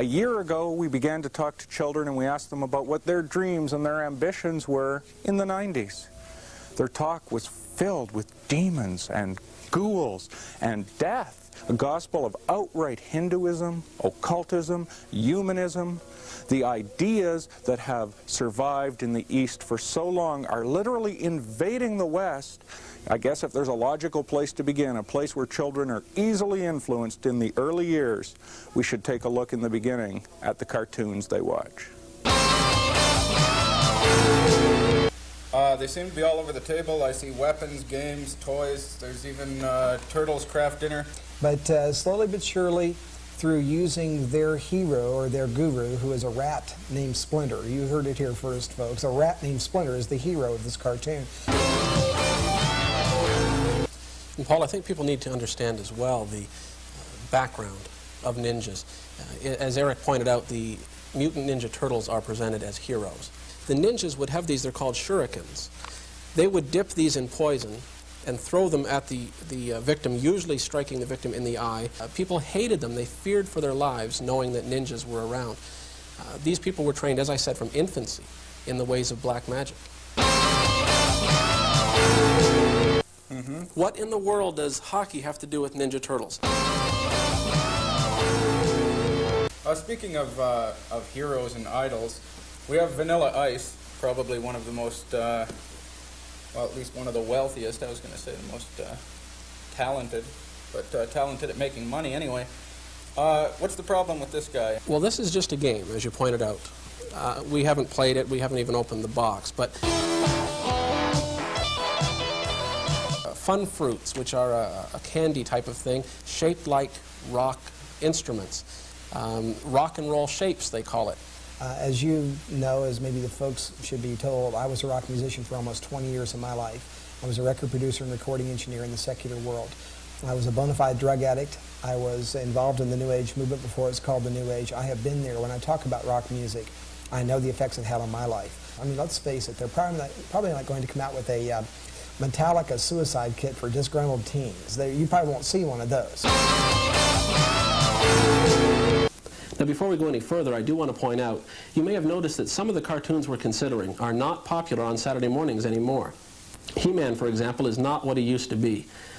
A year ago, we began to talk to children and we asked them about what their dreams and their ambitions were in the 90s. Their talk was filled with demons and ghouls and death, a gospel of outright Hinduism, occultism, humanism. The ideas that have survived in the East for so long are literally invading the West. I guess if there's a logical place to begin, a place where children are easily influenced in the early years, we should take a look in the beginning at the cartoons they watch. They seem to be all over the table. I see weapons, games, toys. There's even Turtles Craft Dinner. But slowly but surely, through using their hero or their guru, who is a rat named Splinter. You heard it here first, folks. A rat named Splinter is the hero of this cartoon. And Paul, I think people need to understand as well the background of ninjas. As Eric pointed out, the Mutant Ninja Turtles are presented as heroes. The ninjas would have these, they're called shurikens. They would dip these in poison and throw them at the victim, usually striking the victim in the eye. People hated them. They feared for their lives, knowing that ninjas were around. These people were trained, as I said, from infancy in the ways of black magic. What in the world does hockey have to do with Ninja Turtles? Speaking of heroes and idols, we have Vanilla Ice, probably one of the most, well, at least one of the wealthiest. I was going to say the most talented, but talented at making money anyway. What's the problem with this guy? Well, this is just a game, as you pointed out. We haven't played it. We haven't even opened the box. But Fun Fruits, which are a candy type of thing, shaped like rock instruments. Rock and roll shapes, they call it. As you know, as maybe the folks should be told, I was a rock musician for almost 20 years of my life. I was a record producer and recording engineer in the secular world. I was a bona fide drug addict. I was involved in the New Age movement before it's called the New Age. I have been there. When I talk about rock music, I know the effects it had on my life. I mean, let's face it, they're probably not going to come out with a Metallica suicide kit for disgruntled teens. You probably won't see one of those. Now, before we go any further, I do want to point out, you may have noticed that some of the cartoons we're considering are not popular on Saturday mornings anymore. He-Man, for example, is not what he used to be.